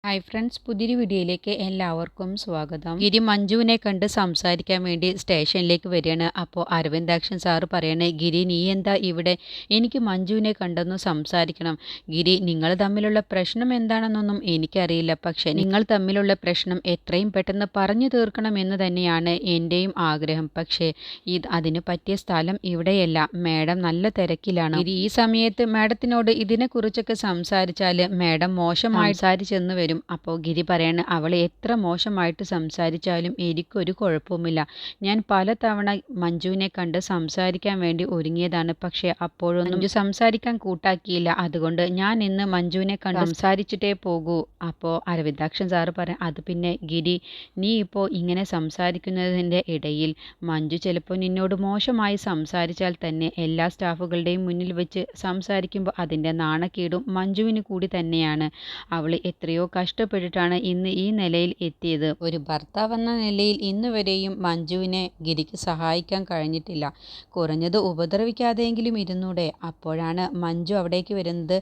Hi friends, പുതിയൊരു വീഡിയോയിലേക്ക് എല്ലാവർക്കും സ്വാഗതം. ഗിരി മഞ്ജുവിനെ കണ്ട് സംസാരിക്കാൻ വേണ്ടി സ്റ്റേഷനിലേക്ക് വരികയാണ്. അപ്പോൾ അരവിന്ദാക്ഷൻ സാറ് പറയണേ, ഗിരി നീ എന്താ ഇവിടെ? എനിക്ക് മഞ്ജുവിനെ കണ്ടൊന്ന് സംസാരിക്കണം. ഗിരി, നിങ്ങൾ തമ്മിലുള്ള പ്രശ്നം എന്താണെന്നൊന്നും എനിക്കറിയില്ല, പക്ഷേ നിങ്ങൾ തമ്മിലുള്ള പ്രശ്നം എത്രയും പെട്ടെന്ന് പറഞ്ഞു തീർക്കണം എന്ന് തന്നെയാണ് എൻ്റെയും ആഗ്രഹം. പക്ഷേ അതിന് പറ്റിയ സ്ഥലം ഇവിടെയല്ല. മാഡം നല്ല തിരക്കിലാണ്. ഗിരി, ഈ സമയത്ത് മാഡത്തിനോട് ഇതിനെക്കുറിച്ചൊക്കെ സംസാരിച്ചാൽ മാഡം മോശമായി സംസാരിച്ചെന്ന് വരും. അപ്പോൾ ഗിരി പറയാണ്, അവൾ എത്ര മോശമായിട്ട് സംസാരിച്ചാലും എനിക്കൊരു കുഴപ്പവുമില്ല. ഞാൻ പലതവണ മഞ്ജുവിനെ കണ്ട് സംസാരിക്കാൻ വേണ്ടി ഒരുങ്ങിയതാണ്, പക്ഷേ അപ്പോഴൊന്നും മഞ്ജു സംസാരിക്കാൻ കൂട്ടാക്കിയില്ല. അതുകൊണ്ട് ഞാൻ ഇന്ന് മഞ്ജുവിനെ കണ്ട് സംസാരിച്ചിട്ടേ പോകൂ. അപ്പോൾ അരവിന്ദാക്ഷൻ സാറ് പറയാം, അത് പിന്നെ ഗിരി, നീ ഇപ്പോൾ ഇങ്ങനെ സംസാരിക്കുന്നതിൻ്റെ ഇടയിൽ മഞ്ജു ചിലപ്പോൾ നിന്നോട് മോശമായി സംസാരിച്ചാൽ തന്നെ എല്ലാ സ്റ്റാഫുകളുടെയും മുന്നിൽ വെച്ച് സംസാരിക്കുമ്പോൾ അതിൻ്റെ നാണക്കേടും മഞ്ജുവിന് കൂടി തന്നെയാണ്. അവൾ എത്രയോ കഷ്ടപ്പെട്ടിട്ടാണ് ഇന്ന് ഈ നിലയിൽ എത്തിയത്. ഒരു ഭർത്താവ് എന്ന നിലയിൽ ഇന്നുവരെയും മഞ്ജുവിനെ ഗിരിക്ക് സഹായിക്കാൻ കഴിഞ്ഞിട്ടില്ല. കുറഞ്ഞത് ഉപദ്രവിക്കാതെയെങ്കിലും ഇരുന്നൂടെ. അപ്പോഴാണ് മഞ്ജു അവിടേക്ക് വരുന്നത്.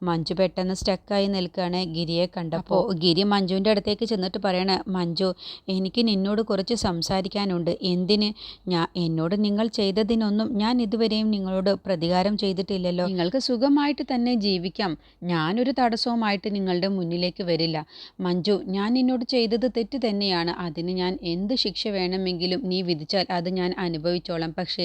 മഞ്ജു പെട്ടെന്ന് സ്റ്റക്കായി നിൽക്കുകയാണ് ഗിരിയെ കണ്ടപ്പോൾ. ഗിരി മഞ്ജുവിൻ്റെ അടുത്തേക്ക് ചെന്നിട്ട് പറയണ, മഞ്ജു, എനിക്ക് നിന്നോട് കുറച്ച് സംസാരിക്കാനുണ്ട്. എന്തിന്? എന്നോട് നിങ്ങൾ ചെയ്തതിനൊന്നും ഞാൻ ഇതുവരെയും നിങ്ങളോട് പ്രതികാരം ചെയ്തിട്ടില്ലല്ലോ. നിങ്ങൾക്ക് സുഖമായിട്ട് തന്നെ ജീവിക്കാം. ഞാനൊരു തടസ്സവുമായിട്ട് നിങ്ങളുടെ മുന്നിലേക്ക് വരില്ല. മഞ്ജു, ഞാൻ നിന്നോട് ചെയ്തത് തെറ്റ് തന്നെയാണ്. അതിന് ഞാൻ എന്ത് ശിക്ഷ വേണമെങ്കിലും നീ വിധിച്ചാൽ അത് ഞാൻ അനുഭവിച്ചോളാം. പക്ഷേ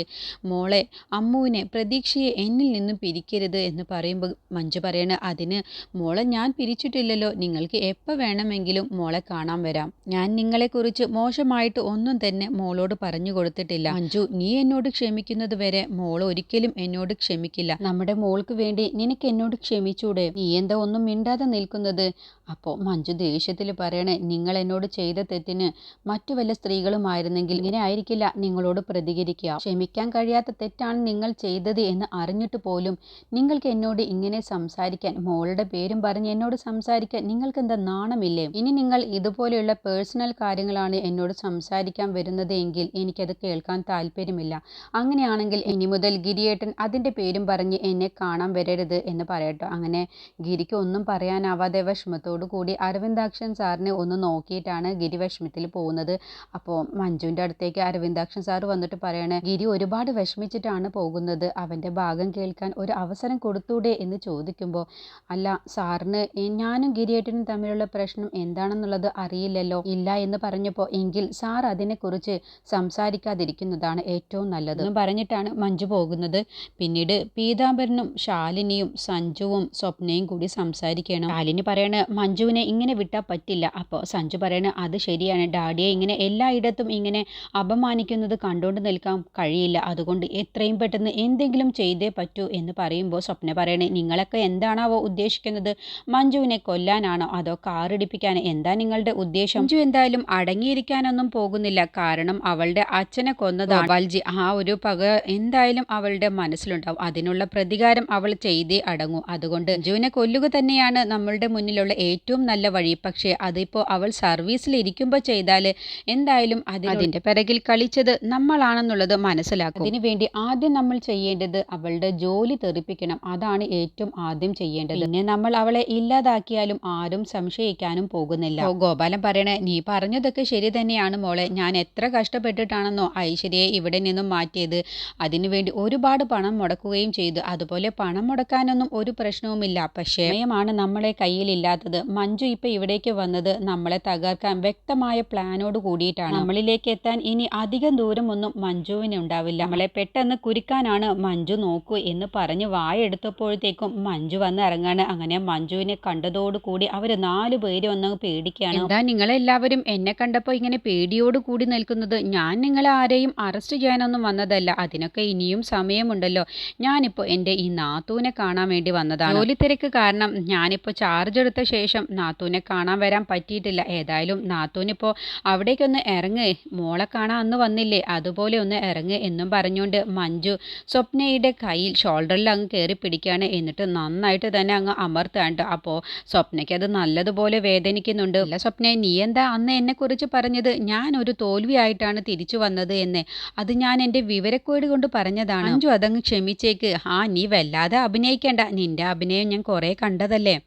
മോളെ, അമ്മുവിനെ, പ്രതീക്ഷയെ എന്നിൽ നിന്നും പിരിക്കരുത് എന്ന് പറയുമ്പോൾ മഞ്ജു പറയണ, അതിന് മോളെ ഞാൻ പിരിച്ചിട്ടില്ലല്ലോ. നിങ്ങൾക്ക് എപ്പോൾ വേണമെങ്കിലും മോളെ കാണാൻ വരാം. ഞാൻ നിങ്ങളെക്കുറിച്ച് മോശമായിട്ട് ഒന്നും തന്നെ മോളോട് പറഞ്ഞു കൊടുത്തിട്ടില്ല. മഞ്ജു, നീ എന്നോട് ക്ഷമിക്കുന്നത് വരെ മോൾ ഒരിക്കലും എന്നോട് ക്ഷമിക്കില്ല. നമ്മുടെ മോൾക്ക് വേണ്ടി നിനക്ക് എന്നോട് ക്ഷമിച്ചൂടെ? നീ എന്താ ഒന്നും മിണ്ടാതെ നിൽക്കുന്നത്? അപ്പോൾ മഞ്ജു ദേഷ്യത്തിൽ പറയണേ, നിങ്ങൾ എന്നോട് ചെയ്ത തെറ്റിന് മറ്റു വല്ല സ്ത്രീകളുമായിരുന്നെങ്കിൽ ഇങ്ങനെ ആയിരിക്കില്ല നിങ്ങളോട് പ്രതികരിക്കുക. ക്ഷമിക്കാൻ കഴിയാത്ത തെറ്റാണ് നിങ്ങൾ ചെയ്തത് എന്ന് അറിഞ്ഞിട്ട് പോലും നിങ്ങൾക്ക് എന്നോട് ഇങ്ങനെ സംസാരിക്കാൻ, മോളുടെ പേരും പറഞ്ഞ് എന്നോട് സംസാരിക്കാൻ നിങ്ങൾക്ക് എന്താ നാണമില്ലേ? ഇനി നിങ്ങൾ ഇതുപോലെയുള്ള പേഴ്സണൽ കാര്യങ്ങളാണ് എന്നോട് സംസാരിക്കാൻ വരുന്നത് എങ്കിൽ എനിക്കത് കേൾക്കാൻ താല്പര്യമില്ല. അങ്ങനെയാണെങ്കിൽ ഇനി മുതൽ ഗിരിയേട്ടൻ അതിൻ്റെ പേരും പറഞ്ഞ് എന്നെ കാണാൻ വരരുത് എന്ന് പറയട്ടോ. അങ്ങനെ ഗിരിക്ക് ഒന്നും പറയാനാവാതെ വിഷമത്തോടു കൂടി അരവിന്ദാക്ഷൻ സാറിനെ ഒന്ന് നോക്കിയിട്ടാണ് ഗിരി വിഷമത്തിൽ പോകുന്നത്. അപ്പോൾ മഞ്ജുവിൻ്റെ അടുത്തേക്ക് അരവിന്ദാക്ഷൻ സാർ വന്നിട്ട് പറയണേ, ഗിരി ഒരുപാട് വിഷമിച്ചിട്ടാണ് പോകുന്നത്. അവൻ്റെ ഭാഗം കേൾക്കാൻ ഒരു അവസരം കൊടുത്തൂടെ എന്ന് ചോദിക്കുമ്പോൾ, അല്ല സാറിന് ഞാനും ഗിരിയേട്ടനും തമ്മിലുള്ള പ്രശ്നം എന്താണെന്നുള്ളത് അറിയില്ലല്ലോ. ഇല്ല എന്ന് പറഞ്ഞപ്പോൾ, എങ്കിൽ സാർ അതിനെക്കുറിച്ച് സംസാരിക്കാതിരിക്കുന്നതാണ് ഏറ്റവും നല്ലത് എന്ന് പറഞ്ഞിട്ടാണ് മഞ്ജു പോകുന്നത്. പിന്നീട് പീതാംബരനും ശാലിനിയും സഞ്ജുവും സ്വപ്നയും കൂടി സംസാരിക്കണം. ശാലിനി പറയണ, മഞ്ജുവിനെ ഇങ്ങനെ വിട്ടാൽ പറ്റില്ല. അപ്പോൾ സഞ്ജു പറയണ, അത് ശരിയാണ്, ഡാഡിയെ ഇങ്ങനെ എല്ലായിടത്തും ഇങ്ങനെ അപമാനിക്കുന്നത് കണ്ടുകൊണ്ട് നിൽക്കാൻ കഴിയില്ല. അതുകൊണ്ട് എത്രയും പെട്ടെന്ന് എന്തെങ്കിലും ചെയ്തേ പറ്റൂ എന്ന് പറയുമ്പോൾ സ്വപ്ന പറയണേ, നിങ്ങളൊക്കെ എന്താണാവോ ഉദ്ദേശിക്കുന്നത്? മഞ്ജുവിനെ കൊല്ലാനാണോ അതോ കാറിടിപ്പിക്കാനോ? എന്താ നിങ്ങളുടെ ഉദ്ദേശം? മഞ്ജു എന്തായാലും അടങ്ങിയിരിക്കാനൊന്നും പോകുന്നില്ല. കാരണം അവളുടെ അച്ഛനെ കൊന്നതാണ് വൽജി. ആ ഒരു പക എന്തായാലും അവളുടെ മനസ്സിലുണ്ടാവും. അതിനുള്ള പ്രതികാരം അവൾ ചെയ്തേ അടങ്ങൂ. അതുകൊണ്ട് മഞ്ജുവിനെ കൊല്ലുക തന്നെയാണ് നമ്മളുടെ മുന്നിലുള്ള ഏറ്റവും നല്ല വഴി. പക്ഷേ അതിപ്പോൾ അവൾ സർവീസിൽ ഇരിക്കുമ്പോൾ ചെയ്താൽ എന്തായാലും അതിൻ്റെ പിറകിൽ കളിച്ചത് നമ്മളാണെന്നുള്ളത് മനസ്സിലാക്കും. അതിനുവേണ്ടി ആദ്യം നമ്മൾ ചെയ്യേണ്ടത് അവളുടെ ജോലി തെറിപ്പിക്കണം. അതാണ് ഏറ്റവും ആദ്യം ചെയ്യേണ്ടത്. പിന്നെ നമ്മൾ അവളെ ഇല്ലാതാക്കിയാലും ആരും സംശയിക്കാനും പോകുന്നില്ല. ഗോപാലൻ പറയണേ, നീ പറഞ്ഞതൊക്കെ ശരി തന്നെയാണ് മോളെ. ഞാൻ എത്ര കഷ്ടപ്പെട്ടിട്ടാണെന്നോ ഐശ്വര്യയെ ഇവിടെ നിന്നും മാറ്റിയത്. അതിനുവേണ്ടി ഒരുപാട് പണം മുടക്കുകയും ചെയ്തു. അതുപോലെ പണം മുടക്കാനൊന്നും ഒരു പ്രശ്നവുമില്ല. പക്ഷേ സമയമാണ് നമ്മളെ കയ്യിലില്ലാത്തത്. മഞ്ജു ഇപ്പം ഇവിടേക്ക് വന്നത് നമ്മളെ തകർക്കാൻ വ്യക്തമായ പ്ലാനോട് കൂടിയിട്ടാണ്. നമ്മളിലേക്ക് എത്താൻ ഇനി അധികം ദൂരമൊന്നും മഞ്ജുവിന് ഉണ്ടാവില്ല. നമ്മളെ പെട്ടെന്ന് കുരുക്കാനാണ് മഞ്ജു നോക്കൂ എന്ന് പറഞ്ഞ് വായെടുത്തപ്പോഴത്തേക്കും മഞ്ജു വന്ന് ഇറങ്ങാണ്. അങ്ങനെ മഞ്ജുവിനെ കണ്ടതോടുകൂടി അവർ 4 പേര് ഒന്ന് പേടിക്കുകയാണ്. എന്താ നിങ്ങളെല്ലാവരും എന്നെ കണ്ടപ്പോൾ ഇങ്ങനെ പേടിയോട് കൂടി നിൽക്കുന്നത്? ഞാൻ നിങ്ങളെ ആരെയും അറസ്റ്റ് ചെയ്യാനൊന്നും വന്നതല്ല. അതിനൊക്കെ ഇനിയും സമയമുണ്ടല്ലോ. ഞാനിപ്പോൾ എൻ്റെ ഈ നാത്തൂനെ കാണാൻ വേണ്ടി വന്നതാണ്. ജോലി തിരക്ക് കാരണം ഞാനിപ്പോൾ ചാർജ് എടുത്ത ശേഷം നാത്തൂനെ കാണാൻ വരാൻ പറ്റിയിട്ടില്ല. ഏതായാലും നാത്തൂനിപ്പോൾ അവിടേക്കൊന്ന് ഇറങ്ങ്, മോളെ കാണാൻ അന്ന് വന്നില്ലേ, അതുപോലെ ഒന്ന് ഇറങ്ങ് എന്നും പറഞ്ഞുകൊണ്ട് മഞ്ജു സ്വപ്നയുടെ കയ്യിൽ ഷോൾഡറിൽ അങ്ങ് കയറി പിടിക്കുകയാണ്. എന്നിട്ട് നന്നായിട്ട് തന്നെ അങ്ങ് അമർത്താണ്ട്. അപ്പോൾ സ്വപ്നയ്ക്ക് അത് നല്ലതുപോലെ വേദനിക്കുന്നുണ്ട്. അല്ല സ്വപ്ന, നീ എന്താ അന്ന് എന്നെക്കുറിച്ച് പറഞ്ഞത് ഞാൻ ഒരു തോൽവിയായിട്ടാണ് തിരിച്ചു വന്നത് എന്ന്? അത് ഞാൻ എൻ്റെ വിവരക്കേട് കൊണ്ട് പറഞ്ഞതാണ്. മഞ്ജു അതങ്ങ് ക്ഷമിച്ചേക്ക്. നീ വല്ലാതെ അഭിനയിക്കേണ്ട. നിന്റെ അഭിനയം ഞാൻ കുറേ കണ്ടതല്ലേ.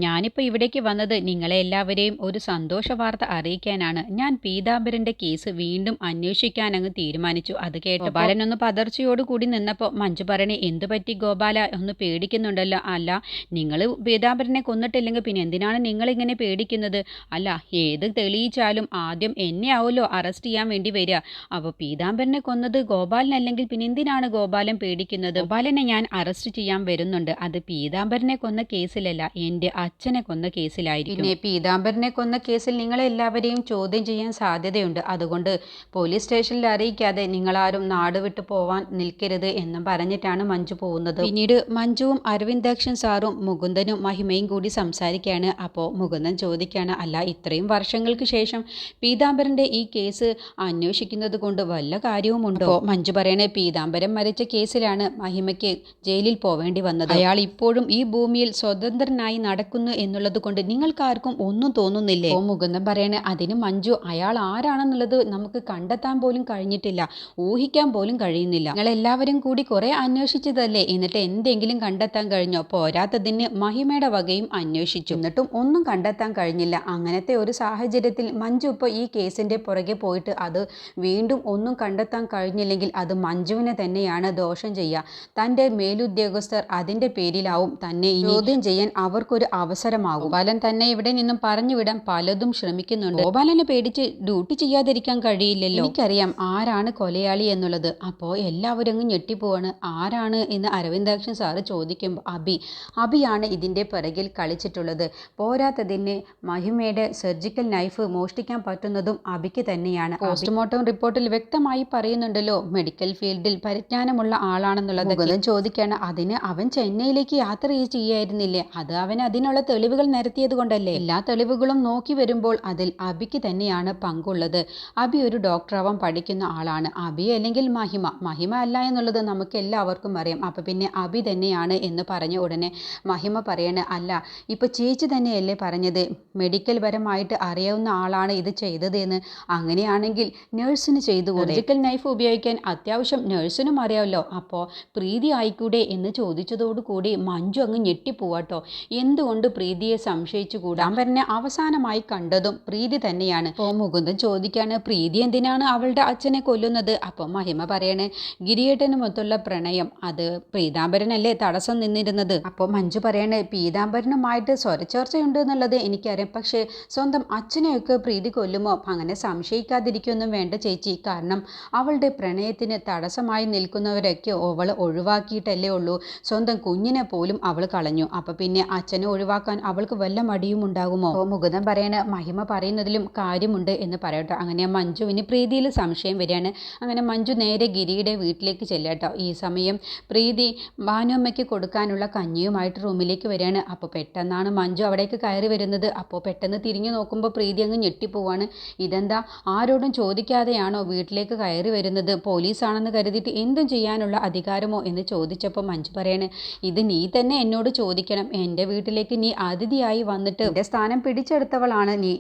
ഞാനിപ്പോൾ ഇവിടേക്ക് വന്നത് നിങ്ങളെ എല്ലാവരെയും ഒരു സന്തോഷ വാർത്ത അറിയിക്കാനാണ്. ഞാൻ പീതാംബരൻ്റെ കേസ് വീണ്ടും അന്വേഷിക്കാൻ അങ്ങ് തീരുമാനിച്ചു. അത് കേട്ടപ്പോൾ ഗോപാലൻ ഒന്ന് പതർച്ചയോട് കൂടി നിന്നപ്പോൾ മഞ്ജു പറയണേ, എന്ത് പറ്റി ഗോപാല, ഒന്ന് പേടിക്കുന്നുണ്ടല്ലോ? അല്ല, നിങ്ങൾ പീതാംബരനെ കൊന്നിട്ടില്ലെങ്കിൽ പിന്നെ എന്തിനാണ് നിങ്ങളിങ്ങനെ പേടിക്കുന്നത്? അല്ല, ഏത് തെളിയിച്ചാലും ആദ്യം എന്നെ ആവുമല്ലോ അറസ്റ്റ് ചെയ്യാൻ വേണ്ടി വരിക. അപ്പോൾ പീതാംബരനെ കൊന്നത് ഗോപാലനല്ലെങ്കിൽ പിന്നെ എന്തിനാണ് ഗോപാലൻ പേടിക്കുന്നത്? ഗോപാലനെ ഞാൻ അറസ്റ്റ് ചെയ്യാൻ വരുന്നുണ്ട്. അത് പീതാംബരനെ കൊന്ന കേസിലല്ല, എൻ്റെ അച്ഛനെ കൊന്ന കേസിലായിരിക്കും. പിന്നെ പീതാംബരനെ കൊന്ന കേസിൽ നിങ്ങളെല്ലാവരെയും ചോദ്യം ചെയ്യാൻ സാധ്യതയുണ്ട്. അതുകൊണ്ട് പോലീസ് സ്റ്റേഷനിൽ അറിയിക്കാതെ നിങ്ങളാരും നാട് വിട്ടു പോവാൻ നിൽക്കരുത് എന്നും പറഞ്ഞിട്ടാണ് മഞ്ജു പോകുന്നത്. പിന്നീട് മഞ്ജുവും അരവിന്ദാക്ഷൻ സാറും മുകുന്ദനും മഹിമയും കൂടി സംസാരിക്കുകയാണ്. അപ്പോൾ മുകുന്ദൻ ചോദിക്കുകയാണ്, അല്ല, ഇത്രയും വർഷങ്ങൾക്ക് ശേഷം പീതാംബരൻ്റെ ഈ കേസ് അന്വേഷിക്കുന്നത് കൊണ്ട് വല്ല കാര്യവുമുണ്ടോ? മഞ്ജു പറയണേ, പീതാംബരൻ മരിച്ച കേസിലാണ് മഹിമയ്ക്ക് ജയിലിൽ പോവേണ്ടി വന്നത്. അയാൾ ഇപ്പോഴും ഈ ഭൂമിയിൽ സ്വതന്ത്രനായി നടക്കുന്നു എന്നുള്ളത് കൊണ്ട് നിങ്ങൾക്കാർക്കും ഒന്നും തോന്നുന്നില്ലേ? മുകുന്ദൻ പറയണേ, അതിന് മഞ്ജു, അയാൾ ആരാണെന്നുള്ളത് നമുക്ക് കണ്ടെത്താൻ പോലും കഴിഞ്ഞിട്ടില്ല, ഊഹിക്കാൻ പോലും കഴിയുന്നില്ല. നിങ്ങളെല്ലാവരും കൂടി കുറെ അന്വേഷിച്ചതല്ലേ, എന്നിട്ട് എന്തെങ്കിലും കണ്ടെത്താൻ കഴിഞ്ഞോ? പോരാത്തതിന് മഹിമയുടെ വകയും അന്വേഷിച്ചു, എന്നിട്ടും ഒന്നും കണ്ടെത്താൻ കഴിഞ്ഞില്ല. അങ്ങനത്തെ ഒരു സാഹചര്യത്തിൽ മഞ്ജു ഇപ്പോൾ ഈ കേസിന്റെ പുറകെ പോയിട്ട് അത് വീണ്ടും ഒന്നും കണ്ടെത്താൻ കഴിഞ്ഞില്ലെങ്കിൽ അത് മഞ്ജുവിനെ തന്നെയാണ് ദോഷം ചെയ്യുക. തൻ്റെ മേലുദ്യോഗസ്ഥർ അതിൻ്റെ പേരിലാവും തന്നെ ചോദ്യം ചെയ്യാൻ അവർക്കൊരു അവസരമാകും. ഗോപാലൻ തന്നെ ഇവിടെ നിന്നും പറഞ്ഞുവിടാൻ പലതും ശ്രമിക്കുന്നുണ്ട്. ഗോപാലനെ പേടിച്ച് ഡ്യൂട്ടി ചെയ്യാതിരിക്കാൻ കഴിയില്ലല്ലോ. എനിക്കറിയാം ആരാണ് കൊലയാളി എന്നുള്ളത്. അപ്പോൾ എല്ലാവരും അങ്ങ് ഞെട്ടിപ്പോവാണ്. ആരാണ് എന്ന് അരവിന്ദാക്ഷൻ സാറ് ചോദിക്കുമ്പോൾ അഭിയാണ് ഇതിൻ്റെ പിറകിൽ കളിച്ചിട്ടുള്ളത്. പോരാത്തതിന് മഹിമയുടെ സർജിക്കൽ നൈഫ് മോഷ്ടിക്കാൻ പറ്റുന്നതും അഭിക്ക് തന്നെയാണ്. പോസ്റ്റ്മോർട്ടം റിപ്പോർട്ടിൽ വ്യക്തമായി പറയുന്നുണ്ടല്ലോ മെഡിക്കൽ ഫീൽഡിൽ പരിജ്ഞാനമുള്ള ആളാണെന്നുള്ളത്. മുകുന്ദൻ ചോദിക്കുകയാണ്, അതിന് അവൻ ചെന്നൈയിലേക്ക് യാത്ര ചെയ്യായിരുന്നില്ലേ? അത് അവൻ അതിനുള്ള തെളിവുകൾ നിരത്തിയത് കൊണ്ടല്ലേ? എല്ലാ തെളിവുകളും നോക്കി വരുമ്പോൾ അതിൽ അഭിക്ക് തന്നെയാണ് പങ്കുള്ളത്. അഭി ഒരു ഡോക്ടറാവാൻ പഠിക്കുന്ന ആളാണ്. അഭി അല്ലെങ്കിൽ മഹിമ അല്ല എന്നുള്ളത് നമുക്ക് എല്ലാവർക്കും അറിയാം. അപ്പം പിന്നെ അഭി തന്നെയാണ് എന്ന് പറഞ്ഞ ഉടനെ മഹിമ പറയണ, അല്ല, ഇപ്പൊ ചേച്ചി തന്നെയല്ലേ പറഞ്ഞത് മെഡിക്കൽ പരമായിട്ട് അറിയാവുന്ന ആളാണ് ഇത് ചെയ്തത് എന്ന്? അങ്ങനെയാണെങ്കിൽ നഴ്സിന് ചെയ്തു. സർജിക്കൽ നൈഫ് ഉപയോഗിക്കാൻ അത്യാവശ്യം നഴ്സിനും അറിയാമല്ലോ. അപ്പോൾ പ്രീതി ആയിക്കൂടെ എന്ന് ചോദിച്ചതോടുകൂടി മഞ്ജു അങ്ങ് ഞെട്ടിപ്പോവാട്ടോ. എന്തുകൊണ്ട് പ്രീതിയെ സംശയിച്ചുകൂടാ? പറഞ്ഞ അവസാനമായി കണ്ടതും പ്രീതി തന്നെയാണ്. അപ്പോൾ മുകുന്ദൻ ചോദിക്കാണ്, പ്രീതി എന്തിനാണ് അവളുടെ അച്ഛനെ കൊല്ലുന്നത്? അപ്പോൾ മഹിമ പറയണേ, ഗിരിയേട്ടനുമൊത്തുള്ള പ്രണയം, അത് പീതാംബരനല്ലേ തടസ്സം നിന്നിരുന്നത്? അപ്പോൾ മഞ്ജു പറയണേ, പീതാംബരനുമായിട്ട് സ്വരച്ചേർച്ചയുണ്ട് എന്നുള്ളത് എനിക്കറിയാം, പക്ഷേ സ്വന്തം അച്ഛനെയൊക്കെ പ്രീതി കൊല്ലുമോ? അങ്ങനെ സംശയിക്കാതിരിക്കൊന്നും വേണ്ട ചേച്ചി. കാരണം അവളുടെ പ്രണയത്തിന് തടസ്സമായി നിൽക്കുന്നവരൊക്കെ അവൾ ഒഴിവാക്കിയിട്ടല്ലേ ഉള്ളൂ. സ്വന്തം കുഞ്ഞിനെ പോലും അവൾ കളഞ്ഞു. അപ്പം പിന്നെ അച്ഛനെ ഒഴിവാക്കാൻ അവൾക്ക് വല്ല മടിയും ഉണ്ടാകുമോ? മുകുന്ദൻ പറയണ, മഹിമ പറയുന്നതിലും കാര്യമുണ്ട് എന്ന് പറയട്ടോ. അങ്ങനെ മഞ്ജുവിന് പ്രീതിയിൽ സംശയം വരികയാണ്. അങ്ങനെ മഞ്ജു നേരെ ഗിരിയുടെ വീട്ടിലേക്ക് ചെല്ലട്ടോ. ഈ സമയം പ്രീതി ഭാനുമ്മയ്ക്ക് കൊടുക്കാനുള്ള കഞ്ഞിയുമായിട്ട് റൂമിലേക്ക് വരികയാണ്. അപ്പോൾ പെട്ടെന്നാണ് മഞ്ജു അവിടേക്ക് കയറി വരുന്നത്. അപ്പോൾ പെട്ടെന്ന് തിരിഞ്ഞു നോക്കുമ്പോൾ പ്രീതി അങ്ങ് ഞെട്ടിപ്പോവാണ്. ഇതെന്താ, ആരോടും ചോദിക്കാതെയാണോ വീട്ടിലേക്ക് കയറി വരുന്നത്? പോലീസാണെന്ന് കരുതിയിട്ട് എന്തും ചെയ്യാനുള്ള അധികാരമോ എന്ന് ചോദിച്ചപ്പോൾ മഞ്ജു പറയാണ്, ഇത് നീ തന്നെ എന്നോട് ചോദിക്കണം. എൻ്റെ വീട്ടിലേക്ക് നീ അതിഥിയായി വന്നിട്ട് എൻ്റെ സ്ഥാനം പിടിച്ചെടുത്തവളാണ് നീ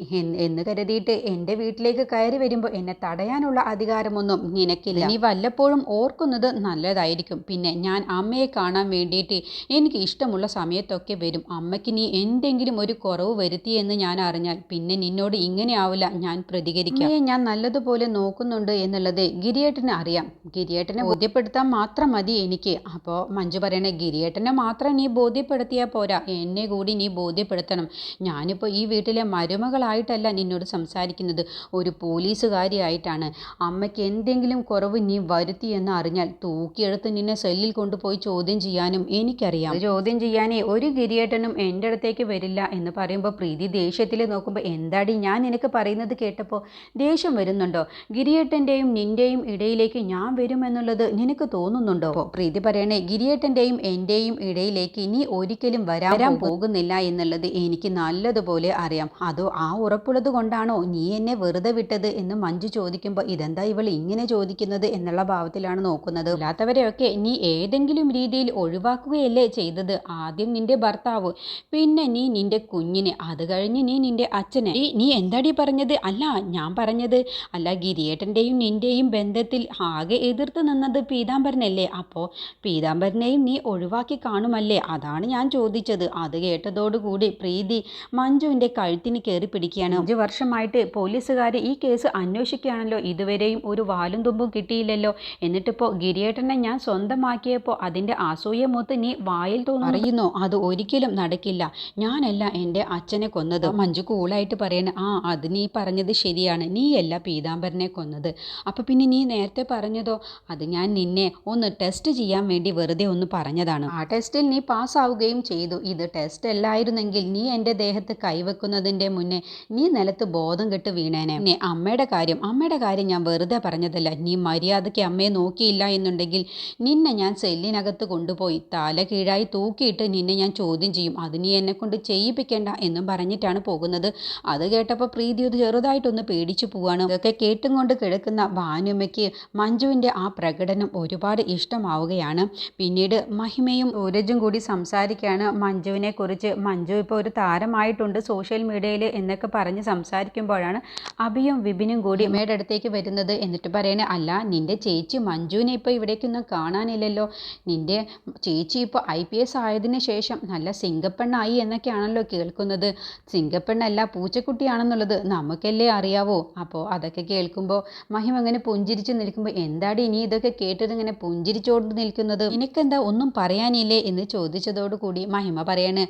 എന്ന് കരുതിയിട്ട് എൻ്റെ വീട്ടിലേക്ക് കയറി വരുമ്പോൾ എന്നെ തടയാനുള്ള അധികാരമൊന്നും നിനക്കില്ല. നീ വല്ലപ്പോഴും ഓർക്കുന്നത് നല്ലതായിരിക്കും. പിന്നെ ഞാൻ അമ്മയെ കാണാൻ വേണ്ടിയിട്ട് എനിക്ക് ഇഷ്ടമുള്ള സമയത്തൊക്കെ വരും. അമ്മയ്ക്ക് നീ എന്തെങ്കിലും ഒരു കുറവ് വരുത്തിയെന്ന് ഞാൻ അറിഞ്ഞാൽ പിന്നെ നിന്നോട് ഇങ്ങനെ ആവില്ല ഞാൻ പ്രതികരിക്കാം. ഞാൻ നല്ലതുപോലെ നോക്കുന്നുണ്ട് എന്നുള്ളത് ഗിരിയേട്ടന് അറിയാം. ഗിരിയേട്ടനെ ബോധ്യപ്പെടുത്താൻ മാത്രം മതി എനിക്ക്. അപ്പോൾ മഞ്ജു പറയണേ, ഗിരിയേട്ടനെ മാത്രം നീ ബോധ്യപ്പെടുത്തിയാൽ പോരാ, എന്നെ കൂടി നീ ബോധ്യപ്പെടുത്തണം. ഞാനിപ്പോൾ ഈ വീട്ടിലെ മരുമകളായിട്ടല്ല നിന്നോട് സംസാരിക്കുന്നത്, ഒരു പോലീസുകാരിയായിട്ടാണ്. അമ്മയ്ക്ക് എന്തെങ്കിലും കുറവ് നീ വരുത്തിയെന്ന് അറിഞ്ഞാൽ തൂക്കിയെടുത്ത് നിന്നെ സെല്ലിൽ കൊണ്ടുപോയി ചോദ്യം ചെയ്യാനും എനിക്കറിയാം. ചോദ്യം ചെയ്യാനേ ഒരു ഗിരിയേട്ടനും എൻ്റെ അടുത്തേക്ക് വരില്ല എന്ന് പറയുമ്പോൾ പ്രീതി ദേഷ്യത്തിൽ നോക്കുമ്പോൾ, എന്താടി ഞാൻ നിനക്ക് പറയുന്നത് കേട്ടപ്പോൾ ദേഷ്യം വരുന്നുണ്ടോ? ഗിരിയേട്ടൻ്റെയും നിൻ്റെയും ഇടയിലേക്ക് ഞാൻ വരുമെന്നുള്ളത് നിനക്ക് തോന്നുന്നുണ്ടോ? പ്രീതി പറയണേ, ഗിരിയേട്ടൻ്റെയും എൻ്റെയും ഇടയിലേക്ക് നീ ഒരിക്കലും വരാൻ പോകുന്നില്ല എന്നുള്ളത് എനിക്ക് നല്ലതുപോലെ അറിയാം. അതോ ആ ഉറപ്പുള്ളത് കൊണ്ടാണോ നീ എന്നെ വെറുതെ വിട്ടത് എന്ന് മഞ്ജു ചോദിക്കുമ്പോൾ, ഇതെന്താ ഇവൾ ഇങ്ങനെ ചോദിക്കുന്നത് എന്നുള്ള ഭാവത്തിലാണ് നോക്കുന്നത്. അല്ലാത്തവരെയൊക്കെ നീ ഏതെങ്കിലും രീതിയിൽ ഒഴിവാക്കുകയല്ലേ ചെയ്തത്? ആദ്യം നിന്റെ ഭർത്താവ്, പിന്നെ നീ നിന്റെ കുഞ്ഞിനെ, അത് കഴിഞ്ഞ് നീ നിന്റെ അച്ഛനെ. നീ എന്താടി പറഞ്ഞത്? അല്ല, ഞാൻ പറഞ്ഞത്, അല്ല, ഗിരിയേട്ടൻ്റെയും നിൻ്റെയും ബന്ധത്തിൽ ആകെ എതിർത്ത് നിന്നത് പീതാംബരനല്ലേ? അപ്പോൾ പീതാംബരനെയും നീ ഒഴിവാക്കി കാണുമല്ലേ? അതാണ് ഞാൻ ചോദിച്ചത്. അത് കേട്ടതോടുകൂടി പ്രീതി മഞ്ജുവിൻ്റെ കഴുത്തിന് കയറി പിടിക്കുകയാണ്. 5 വർഷമായിട്ട് പോലീസുകാർ ഈ കേസ് അന്വേഷിക്കുകയാണല്ലോ, ഇതുവരെയും ഒരു വാലും തുമ്പും കിട്ടിയില്ലല്ലോ. എന്നിട്ടിപ്പോൾ ഗിരിയേട്ടനെ ഞാൻ സ്വന്തമാക്കിയപ്പോൾ അതിൻ്റെ അസൂയ മൂത്ത് നീ വായിൽ പറയുന്നു. അത് ഒരിക്കലും നടക്കില്ല. ഞാനല്ല എൻ്റെ അച്ഛനെ കൊന്നത്. മഞ്ജു കൂളായിട്ട് പറയണ, അത് നീ പറഞ്ഞത് ശരിയാണ്, നീയല്ല പീതാംബരനെ കൊന്നത്. അപ്പം പിന്നെ നീ നേരത്തെ പറഞ്ഞതോ? അത് ഞാൻ നിന്നെ ഒന്ന് ടെസ്റ്റ് ചെയ്യാൻ വേണ്ടി വെറുതെ ഒന്ന് പറഞ്ഞതാണ്. ആ ടെസ്റ്റിൽ നീ പാസ്സാവുകയും ചെയ്തു. ഇത് ടെസ്റ്റ് അല്ലായിരുന്നെങ്കിൽ നീ എൻ്റെ ദേഹത്ത് കൈവെക്കുന്നതിൻ്റെ മുന്നേ നീ നിലത്ത് ബോധം കെട്ട് വീണേനെ. പിന്നെ അമ്മയുടെ കാര്യം ഞാൻ വെറുതെ പറഞ്ഞതല്ല. നീ മര്യാദയ്ക്ക് അമ്മയെ നോക്കിയില്ല എന്നുണ്ടെങ്കിൽ നിന്നെ ഞാൻ സെല്ലിനകത്ത് കൊണ്ടുപോയി തല കീഴായി തൂക്കിയിട്ട് നിന്നെ ഞാൻ ചോദ്യം ചെയ്യും. അത് നീ എന്നെ കൊണ്ട് ചെയ്യിപ്പിക്കേണ്ട എന്നും പറഞ്ഞിട്ടാണ് പോകുന്നത്. അത് കേട്ടപ്പോൾ പ്രീതി ഒരു ചെറുതായിട്ടൊന്ന് പേടിച്ചു പോവാണ്. ഇതൊക്കെ കേട്ടും കൊണ്ട് കിടക്കുന്ന ഭാനുമ്മയ്ക്ക് മഞ്ജുവിൻ്റെ ആ പ്രകടനം ഒരുപാട് ഇഷ്ടമാവുകയാണ്. പിന്നീട് മഹിമയും സൂരജും കൂടി സംസാരിക്കുകയാണ് മഞ്ജുവിനെ കുറിച്ച്. മഞ്ജു ഇപ്പോൾ ഒരു താരമായിട്ടുണ്ട് സോഷ്യൽ മീഡിയയിൽ എന്നൊക്കെ പറഞ്ഞ് സംസാരിക്കുമ്പോഴാണ് അഭിയും വിപിനും കൂടി അമ്മയുടെ അടുത്തേക്ക് വരുന്നത്. എന്നിട്ട് പറയണേ, അല്ല നിൻ്റെ ചേച്ചി മഞ്ജുവിനെ ഇപ്പോൾ ഇവിടേക്കൊന്നും കാണാനില്ലല്ലോ. നിൻ്റെ ചേച്ചി ഇപ്പോൾ IPS ആയതിനു ശേഷം നല്ല സിംഗപ്പെണ്ണായി എന്നൊക്കെയാണല്ലോ കേൾക്കുന്നത്. സിംഗപ്പെണ്ണല്ല പൂച്ചക്കുട്ടിയാണെന്നുള്ളത് നമുക്കല്ലേ അറിയാവോ. അപ്പോൾ അതൊക്കെ കേൾക്കുമ്പോൾ മഹിമ അങ്ങനെ പുഞ്ചിരിച്ച് നിൽക്കുമ്പോൾ, എന്താടി നീ ഇതൊക്കെ കേട്ടത് ഇങ്ങനെ പുഞ്ചിരിച്ചോണ്ട് നിൽക്കുന്നത്, നിനക്കെന്താ ഒന്നും പറയാനില്ലേ എന്ന് ചോദിച്ചതോടുകൂടി മഹിമ പറയാണ്,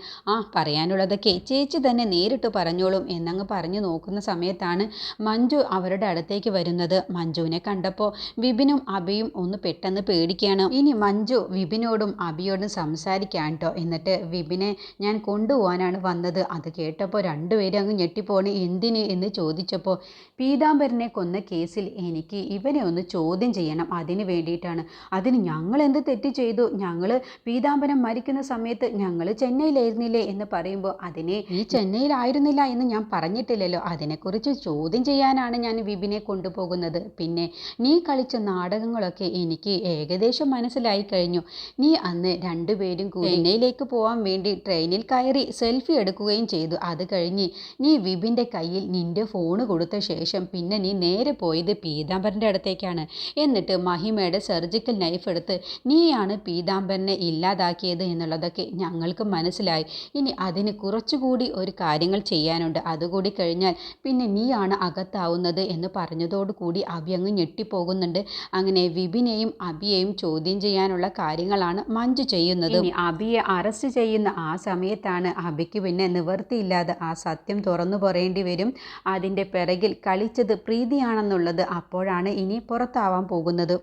പറയാനുള്ളതൊക്കെ ചേച്ചി തന്നെ നേരിട്ട് പറഞ്ഞോളും എന്നങ്ങ് പറഞ്ഞു നോക്കുന്ന സമയത്താണ് മഞ്ജു അവരുടെ അടുത്തേക്ക് വരുന്നത്. മഞ്ജുവിനെ കണ്ടപ്പോൾ വിപിനും അഭിയും ഒന്ന് പെട്ടെന്ന് പേടിക്കുകയാണ്. ഇനി മഞ്ജു വിപിനോടും അഭിയോടും സംസാരിക്കാൻ കേട്ടോ. എന്നിട്ട് വിപിനെ ഞാൻ കൊണ്ടുപോകാനാണ് വന്നത്. അത് കേട്ടപ്പോൾ രണ്ടുപേരും അങ്ങ് ഞെട്ടിപ്പോണ്. എന്തിന് എന്ന് ചോദിച്ചപ്പോൾ, പീതാംബരനെ കൊന്ന കേസിൽ എനിക്ക് ഇവനെ ഒന്ന് ചോദ്യം ചെയ്യണം, അതിന് വേണ്ടിയിട്ടാണ്. അതിന് ഞങ്ങൾ എന്ത് തെറ്റ് ചെയ്തു? ഞങ്ങൾ പീതാംബരൻ മരിക്കുന്ന സമയത്ത് ഞങ്ങൾ ചെന്നൈയിലായിരുന്നില്ലേ എന്ന് പറയുമ്പോൾ, അതിന് ഈ ചെന്നൈയിലായിരുന്നില്ല എന്ന് ഞാൻ പറഞ്ഞിട്ടില്ലല്ലോ. അതിനെക്കുറിച്ച് ചോദ്യം ചെയ്യാനാണ് ഞാൻ വിപിനെ കൊണ്ടുപോകുന്നത്. പിന്നെ നീ കളിച്ച നാടകങ്ങളൊക്കെ എനിക്ക് ഏകദേശം മനസ്സിലായി കഴിഞ്ഞു. നീ അന്ന് രണ്ടുപേരും കൂടി ചെന്നൈയിലേക്ക് പോകാൻ വേണ്ടി ട്രെയിനിൽ കയറി സെൽഫി എടുക്കുകയും ചെയ്തു. അത് കഴിഞ്ഞ് നീ വിപിൻ്റെ കയ്യിൽ നിൻ്റെ ഫോണ് കൊടുത്ത ശേഷം പിന്നെ നീ നേരെ പോയത് പീതാംബരൻ്റെ അടുത്തേക്കാണ്. എന്നിട്ട് മഹിമയുടെ സർജിക്കൽ നൈഫ് എടുത്ത് നീയാണ് പീതാംബരനെ ഇല്ലാതാക്കിയത് എന്നുള്ളതൊക്കെ ഞങ്ങൾക്ക് മനസ്സിലായി. ഇനി അതിന് കുറച്ചുകൂടി ഒരു കാര്യങ്ങൾ ചെയ്യാനുണ്ട്. അതുകൂടി കഴിഞ്ഞാൽ പിന്നെ നീയാണ് അകത്താവുന്നത് എന്ന് പറഞ്ഞതോടുകൂടി അഭി അങ്ങ് ഞെട്ടിപ്പോകുന്നുണ്ട്. അങ്ങനെ വിപിനെയും അഭിയെയും ചോദ്യം ചെയ്യാനുള്ള കാര്യങ്ങളാണ് മഞ്ജു ചെയ്യുന്നത്. ഇനി അഭിയെ അറസ്റ്റ് ചെയ്യുന്ന ആ സമയത്താണ് അഭിക്ക് പിന്നെ നിവൃത്തിയില്ലാതെ ആ സത്യം തുറന്നു പറയേണ്ടി വരും. അതിൻ്റെ പിറകിൽ കളിച്ചത് പ്രീതിയാണെന്നുള്ളത് അപ്പോഴാണ് ഇനി പുറത്താവാൻ പോകുന്നത്.